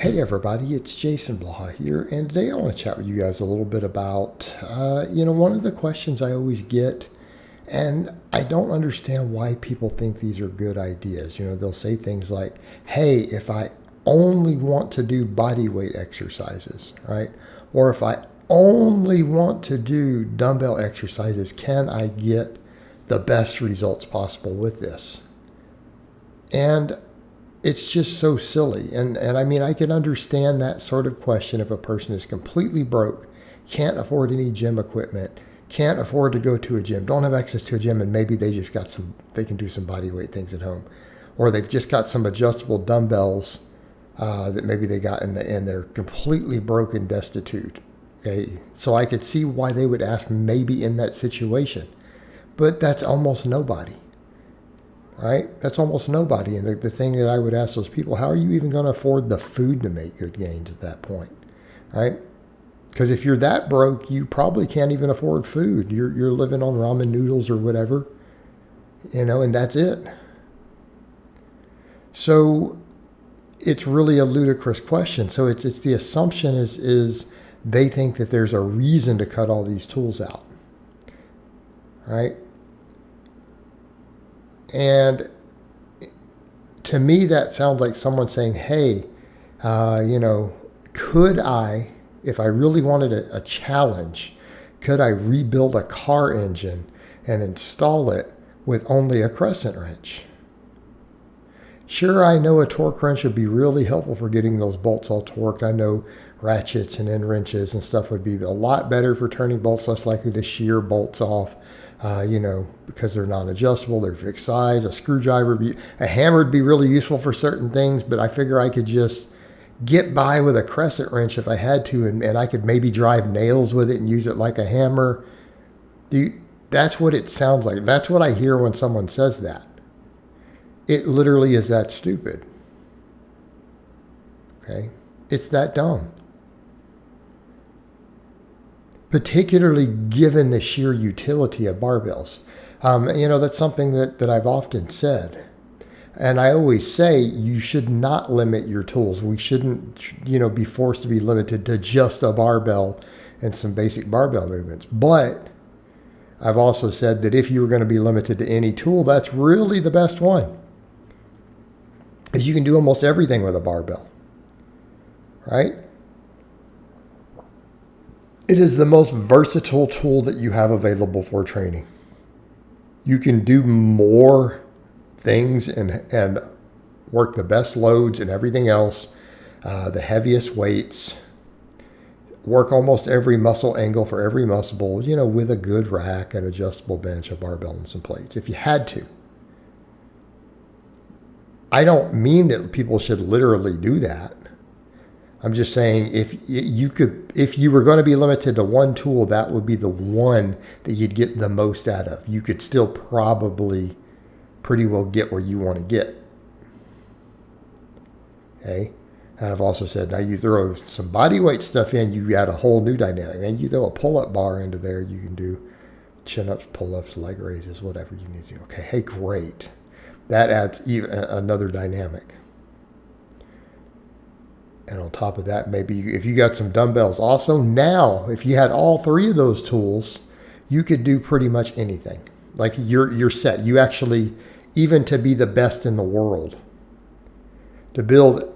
Hey everybody, it's Jason Blaha here, and today I want to chat with you guys a little bit about, one of the questions I always get, and I don't understand why people think these are good ideas. They'll say things like, hey, if I only want to do body weight exercises, right? Or if I only want to do dumbbell exercises, can I get the best results possible with this? And it's just so silly. And I mean, I can understand that sort of question if a person is completely broke, can't afford any gym equipment, can't afford to go to a gym, don't have access to a gym, and maybe they can do some body weight things at home. Or they've just got some adjustable dumbbells that maybe they got and they're completely broke and destitute. Okay. So I could see why they would ask maybe in that situation. But that's almost nobody. Right? That's almost nobody. And the thing that I would ask those people, how are you even going to afford the food to make good gains at that point? Right? Because if you're that broke, you probably can't even afford food. You're living on ramen noodles or whatever, and that's it. So it's really a ludicrous question. So it's the assumption is they think that there's a reason to cut all these tools out. Right? And to me, that sounds like someone saying, hey, could I, if I really wanted a challenge, could I rebuild a car engine and install it with only a crescent wrench? Sure, I know a torque wrench would be really helpful for getting those bolts all torqued. I know ratchets and end wrenches and stuff would be a lot better for turning bolts, less likely to shear bolts off. Because they're non-adjustable, they're fixed size. A hammer would be really useful for certain things, but I figure I could just get by with a crescent wrench if I had to, and I could maybe drive nails with it and use it like a hammer. Dude, that's what it sounds like. That's what I hear when someone says that. It literally is that stupid. Okay? It's that dumb. Particularly given the sheer utility of barbells. That's something that I've often said. And I always say you should not limit your tools. We shouldn't, be forced to be limited to just a barbell and some basic barbell movements. But I've also said that if you were going to be limited to any tool, that's really the best one. Because you can do almost everything with a barbell. Right? It is the most versatile tool that you have available for training. You can do more things and work the best loads and everything else, the heaviest weights, work almost every muscle angle for every muscle, with a good rack, an adjustable bench, a barbell, and some plates, if you had to. I don't mean that people should literally do that. I'm just saying if you were going to be limited to one tool, that would be the one that you'd get the most out of. You could still probably pretty well get where you want to get. Okay? And I've also said, now you throw some body weight stuff in, you add a whole new dynamic. And you throw a pull-up bar into there, you can do chin-ups, pull-ups, leg raises, whatever you need to do. Okay, hey, great. That adds even another dynamic. And on top of that, maybe if you got some dumbbells also, now, if you had all three of those tools, you could do pretty much anything. Like you're set. You actually, even to be the best in the world, to build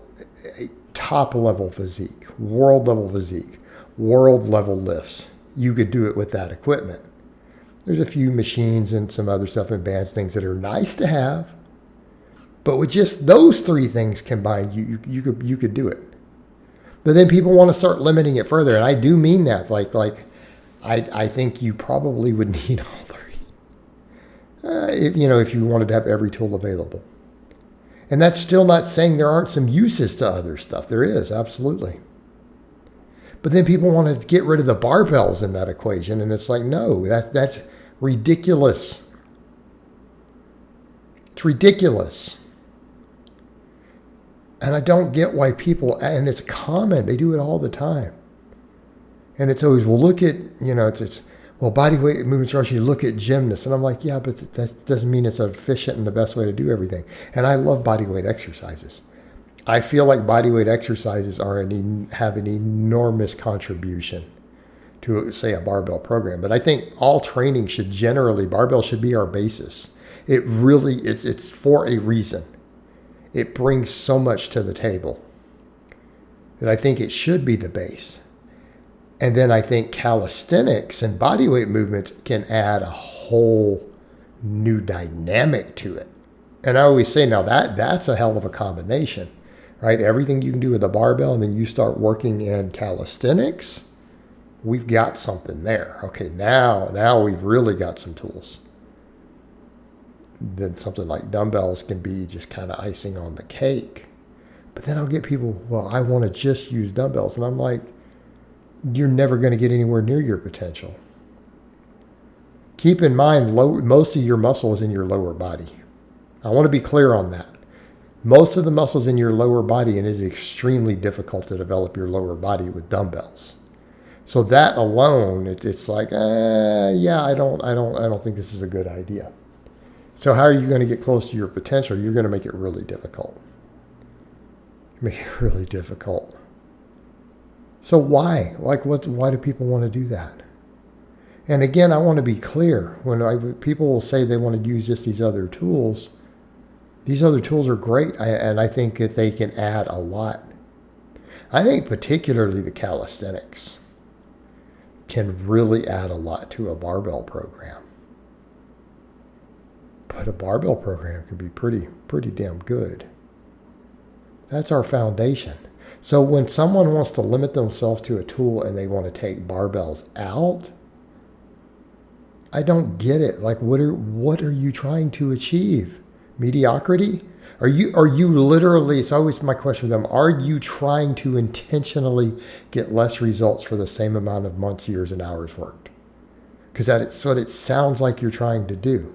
a top level physique, world level lifts, you could do it with that equipment. There's a few machines and some other stuff, advanced things that are nice to have. But with just those three things combined, you could do it. But then people want to start limiting it further, and I do mean that. I think you probably would need all three. If you wanted to have every tool available. And that's still not saying there aren't some uses to other stuff. There is, absolutely. But then people want to get rid of the barbells in that equation, and it's like, no, that's ridiculous. It's ridiculous. And I don't get why people, and it's common, they do it all the time. And it's always, well, look at, body weight movement instruction, you look at gymnasts. And I'm like, yeah, but that doesn't mean it's efficient and the best way to do everything. And I love body weight exercises. I feel like bodyweight exercises have an enormous contribution to, say, a barbell program. But I think all training should generally, barbell should be our basis. It's for a reason. It brings so much to the table that I think it should be the base. And then I think calisthenics and bodyweight movements can add a whole new dynamic to it. And I always say, now that's a hell of a combination, right? Everything you can do with a barbell, and then you start working in calisthenics, we've got something there. Okay, now we've really got some tools. Then something like dumbbells can be just kind of icing on the cake. But then I'll get people, well, I want to just use dumbbells. And I'm like, you're never going to get anywhere near your potential. Keep in mind, most of your muscle is in your lower body. I want to be clear on that. Most of the muscles in your lower body, and it is extremely difficult to develop your lower body with dumbbells. So that alone, it's like, yeah, I don't think this is a good idea. So how are you going to get close to your potential? You're going to make it really difficult. Make it really difficult. So why? Why do people want to do that? And again, I want to be clear. People will say they want to use just these other tools are great, and I think that they can add a lot. I think particularly the calisthenics can really add a lot to a barbell program. But a barbell program can be pretty damn good. That's our foundation. So when someone wants to limit themselves to a tool and they want to take barbells out, I don't get it. Like, what are you trying to achieve? Mediocrity? Are you literally, it's always my question with them, are you trying to intentionally get less results for the same amount of months, years, and hours worked? Because that's what it sounds like you're trying to do.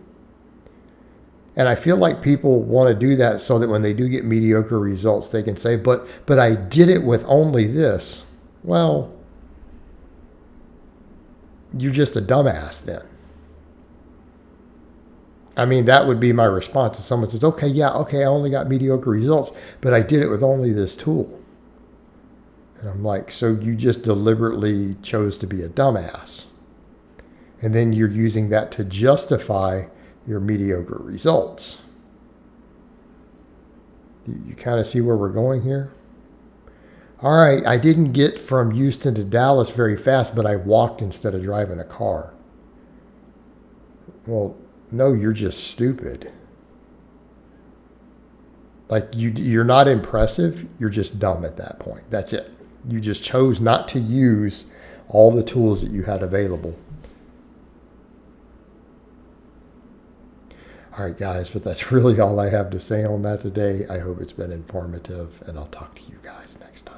And I feel like people want to do that so that when they do get mediocre results, they can say, but I did it with only this. Well, you're just a dumbass then. I mean, that would be my response if someone says, okay, I only got mediocre results, but I did it with only this tool. And I'm like, so you just deliberately chose to be a dumbass. And then you're using that to justify your mediocre results. You kind of see where we're going here? All right, I didn't get from Houston to Dallas very fast, but I walked instead of driving a car. Well, no, you're just stupid. Like, you're not impressive. You're just dumb at that point. That's it. You just chose not to use all the tools that you had available. All right, guys, but that's really all I have to say on that today. I hope it's been informative, and I'll talk to you guys next time.